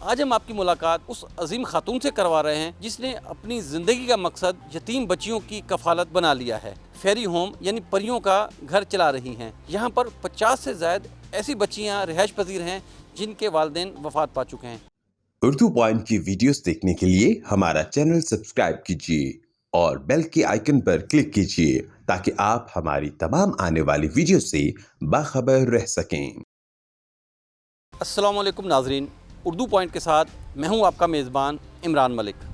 آج ہم آپ کی ملاقات اس عظیم خاتون سے کروا رہے ہیں جس نے اپنی زندگی کا مقصد یتیم بچیوں کی کفالت بنا لیا ہے۔ فیری ہوم یعنی پریوں کا گھر چلا رہی ہیں۔ یہاں پر 50 سے زائد ایسی بچیاں رہائش پذیر ہیں جن کے والدین وفات پا چکے ہیں۔ اردو پوائنٹ کی ویڈیوز دیکھنے کے لیے ہمارا چینل سبسکرائب کیجیے اور بیل کے آئیکن پر کلک کیجیے تاکہ آپ ہماری تمام آنے والی ویڈیو سے باخبر رہ سکیں۔ السلام علیکم ناظرین، اردو پوائنٹ کے ساتھ میں ہوں آپ کا میزبان عمران ملک۔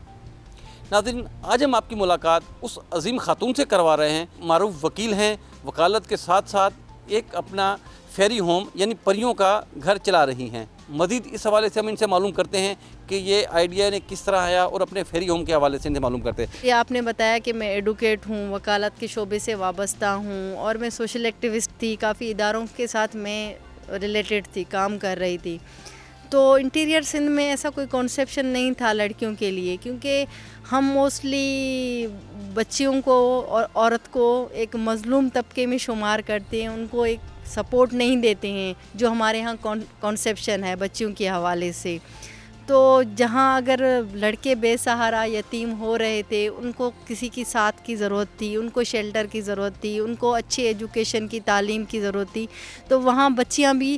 ناظرین، آج ہم آپ کی ملاقات اس عظیم خاتون سے کروا رہے ہیں، معروف وکیل ہیں، وکالت کے ساتھ ساتھ ایک اپنا فیری ہوم یعنی پریوں کا گھر چلا رہی ہیں۔ مزید اس حوالے سے ہم ان سے معلوم کرتے ہیں کہ یہ آئیڈیا نے کس طرح آیا اور اپنے فیری ہوم کے حوالے سے ان سے معلوم کرتے ہیں۔ یہ آپ نے بتایا کہ میں ایڈوکیٹ ہوں، وکالت کے شعبے سے وابستہ ہوں اور میں سوشل ایکٹیوسٹ تھی، کافی اداروں کے ساتھ میں ریلیٹڈ تھی، کام کر رہی تھی۔ تو انٹیریئر سندھ میں ایسا کوئی کانسیپشن نہیں تھا لڑکیوں کے لیے، کیونکہ ہم موسٹلی بچیوں کو اور عورت کو ایک مظلوم طبقے میں شمار کرتے ہیں، ان کو ایک سپورٹ نہیں دیتے ہیں جو ہمارے ہاں کانسیپشن ہے بچیوں کے حوالے سے۔ تو جہاں اگر لڑکے بے سہارا یتیم ہو رہے تھے، ان کو کسی کی ساتھ کی ضرورت تھی، ان کو شیلٹر کی ضرورت تھی، ان کو اچھی ایجوکیشن کی تعلیم کی ضرورت تھی، تو وہاں بچیاں بھی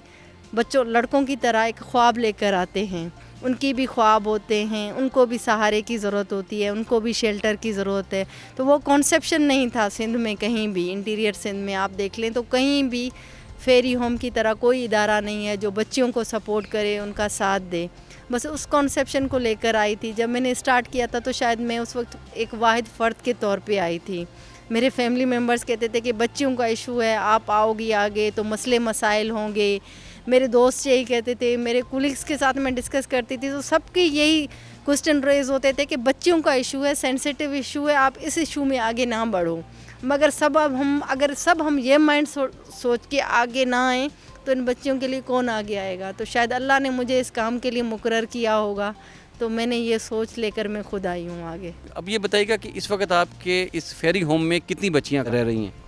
لڑکوں کی طرح ایک خواب لے کر آتے ہیں، ان کی بھی خواب ہوتے ہیں، ان کو بھی سہارے کی ضرورت ہوتی ہے، ان کو بھی شیلٹر کی ضرورت ہے۔ تو وہ کانسیپشن نہیں تھا سندھ میں کہیں بھی، انٹیریئر سندھ میں آپ دیکھ لیں تو کہیں بھی فیری ہوم کی طرح کوئی ادارہ نہیں ہے جو بچیوں کو سپورٹ کرے، ان کا ساتھ دے۔ بس اس کانسیپشن کو لے کر آئی تھی۔ جب میں نے اسٹارٹ کیا تھا تو شاید میں اس وقت ایک واحد فرد کے طور پہ آئی تھی۔ میرے فیملی ممبرز کہتے تھے کہ بچیوں کا ایشو ہے، آپ آؤ گی آگے تو مسئلے مسائل ہوں گے۔ میرے دوست یہی کہتے تھے، میرے کولیگس کے ساتھ میں ڈسکس کرتی تھی تو سب کے یہی کوسچن ریز ہوتے تھے کہ بچیوں کا ایشو ہے، سینسیٹیو ایشو ہے، آپ اس ایشو میں آگے نہ بڑھو۔ مگر اگر ہم یہ مائنڈ سوچ کے آگے نہ آئیں تو ان بچیوں کے لیے کون آگے آئے گا؟ تو شاید اللہ نے مجھے اس کام کے لیے مقرر کیا ہوگا، تو میں نے یہ سوچ لے کر میں خود آئی ہوں آگے۔ اب یہ بتائیے گا کہ اس وقت آپ کے اس فیری ہوم میں کتنی بچیاں رہ رہی ہیں؟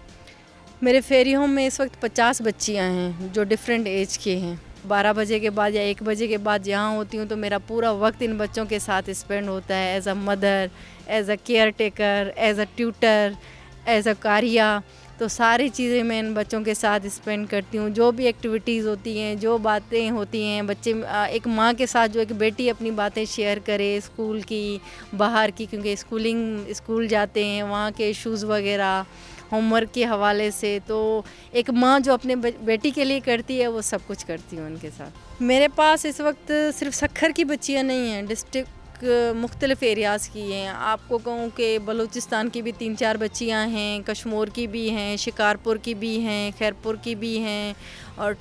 میرے فیری ہوم میں اس وقت 50 بچیاں ہیں جو ڈیفرنٹ ایج کے ہیں۔ 12 بجے کے بعد یا 1 بجے کے بعد یہاں ہوتی ہوں تو میرا پورا وقت ان بچوں کے ساتھ اسپینڈ ہوتا ہے، as a mother, as a caretaker, as a tutor, as a قاریہ۔ تو ساری چیزیں میں ان بچوں کے ساتھ اسپینڈ کرتی ہوں۔ جو بھی ایکٹیویٹیز ہوتی ہیں، جو باتیں ہوتی ہیں، بچے ایک ماں کے ساتھ جو ایک بیٹی اپنی باتیں شیئر کرے اسکول کی، باہر کی، کیونکہ اسکول جاتے ہیں، وہاں کے ایشوز وغیرہ، ہوم ورک کے حوالے سے، تو ایک ماں جو اپنے بیٹی کے لیے کرتی ہے وہ سب کچھ کرتی ہوں ان کے ساتھ۔ میرے پاس اس وقت صرف سکھر کی بچیاں نہیں ہیں، ڈسٹرکٹ مختلف ایریاز کی ہیں۔ آپ کو کہوں کہ بلوچستان کی بھی 3-4 بچیاں ہیں، کشمور کی بھی ہیں، شکارپور کی بھی ہیں، خیرپور کی بھی ہیں، اور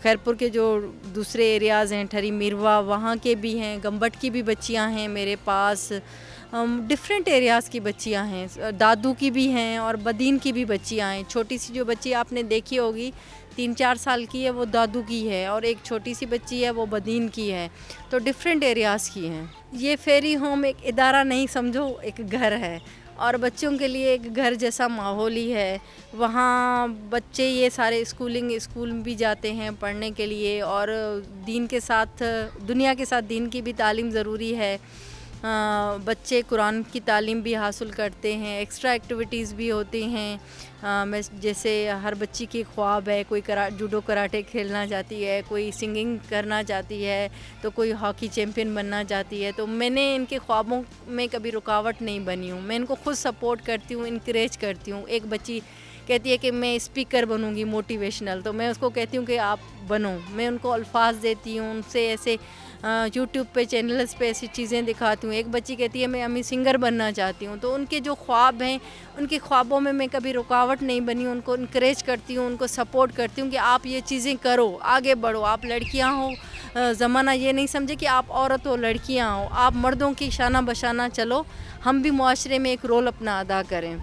خیرپور کے جو دوسرے ایریاز ہیں ٹھری میروا وہاں کے بھی ہیں، گمبٹ کی بھی بچیاں ہیں میرے پاس، ڈفرینٹ ایریاز کی بچیاں ہیں، دادو کی بھی ہیں اور بدین کی بھی بچیاں ہیں۔ چھوٹی سی جو بچی آپ نے دیکھی ہوگی 3-4 سال کی ہے وہ دادو کی ہے، اور ایک چھوٹی سی بچی ہے وہ بدین کی ہے، تو ڈفرینٹ ایریاز کی ہیں۔ یہ فیری ہوم ایک ادارہ نہیں سمجھو، ایک گھر ہے، اور بچوں کے لیے ایک گھر جیسا ماحول ہی ہے۔ وہاں بچے یہ سارے اسکول بھی جاتے ہیں پڑھنے کے لیے، اور دین کے ساتھ دنیا کے ساتھ دین کی بھی تعلیم ضروری ہے۔ بچے قرآن کی تعلیم بھی حاصل کرتے ہیں، ایکسٹرا ایکٹیویٹیز بھی ہوتی ہیں۔ جیسے ہر بچی کی خواب ہے، کوئی جوڈو کراٹے کھیلنا چاہتی ہے، کوئی سنگنگ کرنا چاہتی ہے، تو کوئی ہاکی چیمپئن بننا چاہتی ہے۔ تو میں نے ان کے خوابوں میں کبھی رکاوٹ نہیں بنی ہوں، میں ان کو خود سپورٹ کرتی ہوں، انکریج کرتی ہوں۔ ایک بچی کہتی ہے کہ میں اسپیکر بنوں گی موٹیویشنل، تو میں اس کو کہتی ہوں کہ آپ بنو، میں ان کو الفاظ دیتی ہوں، ان سے ایسے یوٹیوب پہ چینلز پہ ایسی چیزیں دکھاتی ہوں۔ ایک بچی کہتی ہے میں امی سنگر بننا چاہتی ہوں، تو ان کے جو خواب ہیں ان کے خوابوں میں کبھی رکاوٹ نہیں بنی، ان کو انکریج کرتی ہوں، ان کو سپورٹ کرتی ہوں کہ آپ یہ چیزیں کرو، آگے بڑھو، آپ لڑکیاں ہو، زمانہ یہ نہیں سمجھے کہ آپ عورت ہو، لڑکیاں ہو، آپ مردوں کی شانہ بشانہ چلو، ہم بھی معاشرے میں ایک رول اپنا ادا کریں۔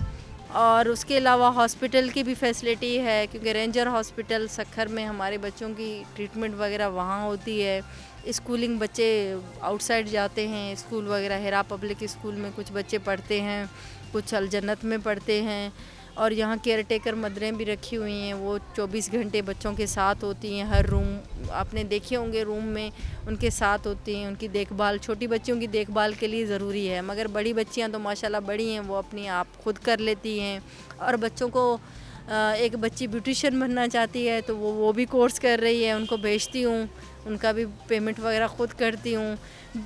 اور اس کے علاوہ ہاسپٹل کی بھی فیسلٹی ہے، کیونکہ رینجر ہاسپٹل سکھر میں ہمارے بچوں کی ٹریٹمنٹ وغیرہ وہاں ہوتی ہے۔ اسکولنگ بچے آؤٹ سائڈ جاتے ہیں اسکول وغیرہ، ہیرا پبلک اسکول میں کچھ بچے پڑھتے ہیں، کچھ الجنت میں پڑھتے ہیں، اور یہاں کیئر ٹیکر مدریں بھی رکھی ہوئی ہیں، وہ 24 گھنٹے بچوں کے ساتھ ہوتی ہیں، ہر روم آپ نے دیکھے ہوں گے روم میں ان کے ساتھ ہوتی ہیں، ان کی دیکھ بھال چھوٹی بچیوں کی دیکھ بھال کے لیے ضروری ہے، مگر بڑی بچیاں تو ماشاءاللہ بڑی ہیں، وہ اپنی آپ خود کر لیتی ہیں۔ اور بچوں کو ایک بچی بیوٹیشین بننا چاہتی ہے تو وہ بھی کورس کر رہی ہے، ان کو بھیجتی ہوں، ان کا بھی پیمنٹ وغیرہ خود کرتی ہوں۔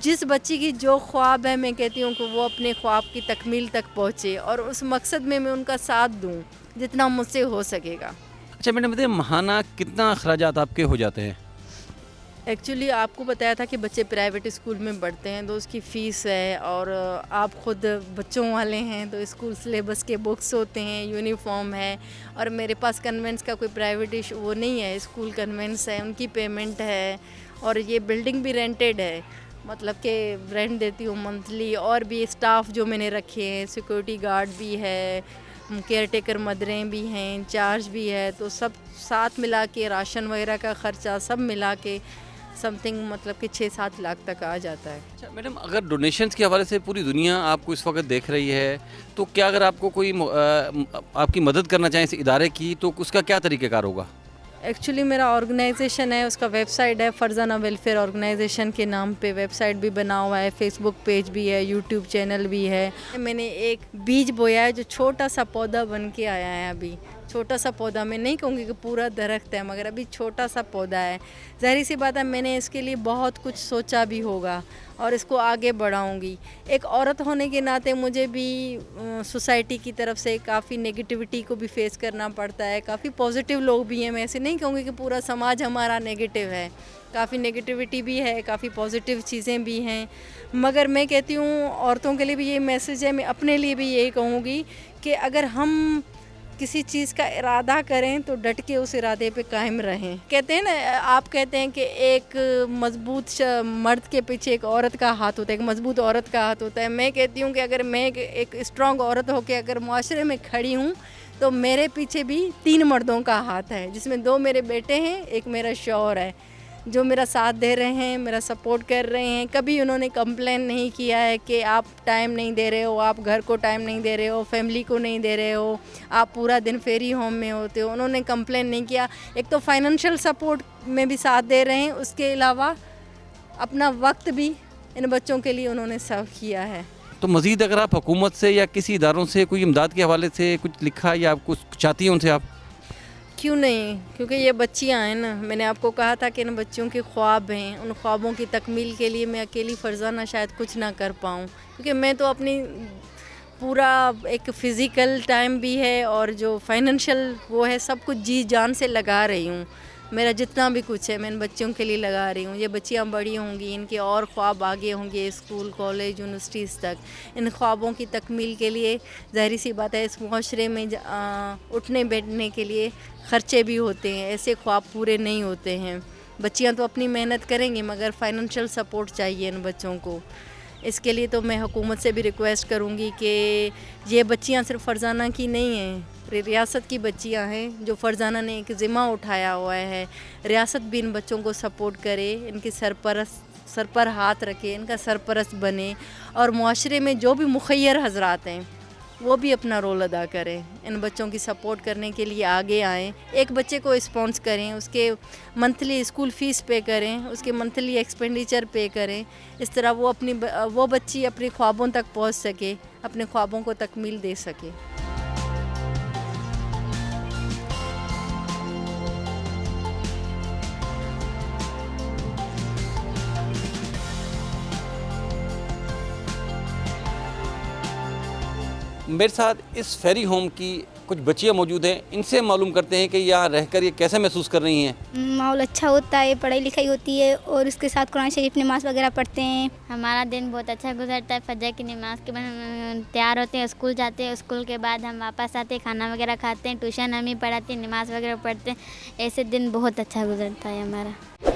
جس بچی کی جو خواب ہے میں کہتی ہوں کہ وہ اپنے خواب کی تکمیل تک پہنچے، اور اس مقصد میں ان کا ساتھ دوں جتنا مجھ سے ہو سکے گا۔ اچھا میڈم بتائیے، ماہانہ کتنا اخراجات آپ کے ہو جاتے ہیں؟ ایکچولی آپ کو بتایا تھا کہ بچے پرائیویٹ اسکول میں پڑھتے ہیں تو اس کی فیس ہے، اور آپ خود بچوں والے ہیں تو اسکول سلیبس کے بکس ہوتے ہیں، یونیفارم ہے، اور میرے پاس کنوینٹس کا کوئی پرائیویٹ وہ نہیں ہے، اسکول کنوینٹس ہے، ان کی پیمنٹ ہے، اور یہ بلڈنگ بھی رینٹیڈ ہے، مطلب کہ رینٹ دیتی ہوں منتھلی، اور بھی اسٹاف جو میں نے رکھے ہیں، سیکورٹی گارڈ بھی ہے، کیئر ٹیکر مدریں بھی ہیں، انچارج بھی ہے، تو سب ساتھ ملا کے راشن وغیرہ کا خرچہ سب ملا کے سم تھنگ مطلب کہ 6-7 لاکھ تک آ جاتا ہے۔ اچھا میڈم، اگر ڈونیشنز کے حوالے سے پوری دنیا آپ کو اس وقت دیکھ رہی ہے تو کیا اگر آپ کو کوئی آپ کی مدد کرنا چاہیں اس ادارے کی تو اس کا کیا طریقہ کار ہوگا؟ ایکچولی میرا آرگنائزیشن ہے، اس کا ویب سائٹ ہے فرزانہ ویلفیئر آرگنائزیشن کے نام پہ ویب سائٹ بھی بنا ہوا ہے، فیس بک پیج بھی ہے، یوٹیوب چینل بھی ہے۔ میں نے ایک بیج بویا ہے جو چھوٹا سا پودا بن کے آیا ہے، ابھی چھوٹا سا پودا، میں نہیں کہوں گی کہ پورا درخت ہے، مگر ابھی چھوٹا سا پودا ہے۔ ظاہر سی بات ہے میں نے اس کے لیے بہت کچھ سوچا بھی ہوگا اور اس کو آگے بڑھاؤں گی۔ ایک عورت ہونے کے ناطے مجھے بھی سوسائٹی کی طرف سے کافی نیگیٹیوٹی کو بھی فیس کرنا پڑتا ہے، کافی پازیٹیو لوگ بھی ہیں، میں ایسے نہیں کہوں گی کہ پورا سماج ہمارا نیگیٹیو ہے، کافی نیگیٹیوٹی بھی ہے، کافی پازیٹیو چیزیں بھی ہیں، مگر میں کہتی ہوں عورتوں کے لیے بھی یہ میسیج ہے، میں اپنے لیے بھی یہی کہوں گی کہ اگر ہم کسی چیز کا ارادہ کریں تو ڈٹ کے اس ارادے پہ قائم رہیں۔ کہتے ہیں نا، آپ کہتے ہیں کہ ایک مضبوط مرد کے پیچھے ایک عورت کا ہاتھ ہوتا ہے، ایک مضبوط عورت کا ہاتھ ہوتا ہے۔ میں کہتی ہوں کہ اگر میں ایک اسٹرانگ عورت ہو کے اگر معاشرے میں کھڑی ہوں تو میرے پیچھے بھی 3 مردوں کا ہاتھ ہے، جس میں 2 میرے بیٹے ہیں، ایک میرا شوہر ہے، جو میرا ساتھ دے رہے ہیں، میرا سپورٹ کر رہے ہیں۔ کبھی انہوں نے کمپلین نہیں کیا ہے کہ آپ ٹائم نہیں دے رہے ہو، آپ گھر کو ٹائم نہیں دے رہے ہو، فیملی کو نہیں دے رہے ہو، آپ پورا دن فیری ہوم میں ہوتے ہو، انہوں نے کمپلین نہیں کیا۔ ایک تو فائنینشیل سپورٹ میں بھی ساتھ دے رہے ہیں، اس کے علاوہ اپنا وقت بھی ان بچوں کے لیے انہوں نے سرو کیا ہے۔ تو مزید اگر آپ حکومت سے یا کسی اداروں سے کوئی امداد کے حوالے سے کچھ لکھا یا کچھ چاہتی ہیں ان سے آپ؟ کیوں نہیں، کیونکہ یہ بچیاں ہیں نا، میں نے آپ کو کہا تھا کہ ان بچوں کے خواب ہیں، ان خوابوں کی تکمیل کے لیے میں اکیلی فرزانہ شاید کچھ نہ کر پاؤں، کیونکہ میں تو اپنی پورا ایک فزیکل ٹائم بھی ہے اور جو فائنینشیل وہ ہے سب کچھ جی جان سے لگا رہی ہوں، میرا جتنا بھی کچھ ہے میں ان بچوں کے لیے لگا رہی ہوں۔ یہ بچیاں بڑی ہوں گی، ان کے اور خواب آگے ہوں گے، اسکول کالج یونیورسٹیز تک، ان خوابوں کی تکمیل کے لیے ظاہری سی بات ہے اس معاشرے میں اٹھنے بیٹھنے کے لیے خرچے بھی ہوتے ہیں، ایسے خواب پورے نہیں ہوتے ہیں۔ بچیاں تو اپنی محنت کریں گی مگر فائنینشیل سپورٹ چاہیے ان بچوں کو۔ اس کے لیے تو میں حکومت سے بھی ریکویسٹ کروں گی کہ یہ بچیاں صرف فرزانہ کی نہیں ہیں، ریاست کی بچیاں ہیں جو فرزانہ نے ایک ذمہ اٹھایا ہوا ہے، ریاست بھی ان بچوں کو سپورٹ کرے، ان کی سر پر ہاتھ رکھے، ان کا سرپرست بنے، اور معاشرے میں جو بھی مخیر حضرات ہیں وہ بھی اپنا رول ادا کریں، ان بچوں کی سپورٹ کرنے کے لیے آگے آئیں، ایک بچے کو اسپانس کریں، اس کے منتھلی اسکول فیس پے کریں، اس کے منتھلی ایکسپینڈیچر پے کریں، اس طرح وہ بچی اپنے خوابوں تک پہنچ سکے، اپنے خوابوں کو تکمیل دے سکے۔ میرے ساتھ اس فیری ہوم کی کچھ بچیاں موجود ہیں، ان سے معلوم کرتے ہیں کہ یہاں رہ کر یہ کیسے محسوس کر رہی ہیں۔ ماحول اچھا ہوتا ہے، پڑھائی لکھائی ہوتی ہے اور اس کے ساتھ قرآن شریف نماز وغیرہ پڑھتے ہیں۔ ہمارا دن بہت اچھا گزرتا ہے، فجر کی نماز کے بعد ہم تیار ہوتے ہیں، اسکول جاتے ہیں، اسکول کے بعد ہم واپس آتے ہیں، کھانا وغیرہ کھاتے ہیں، ٹیوشن ہم ہی پڑھاتے ہیں، نماز وغیرہ پڑھتے ہیں، ایسے دن بہت اچھا گزرتا ہے ہمارا۔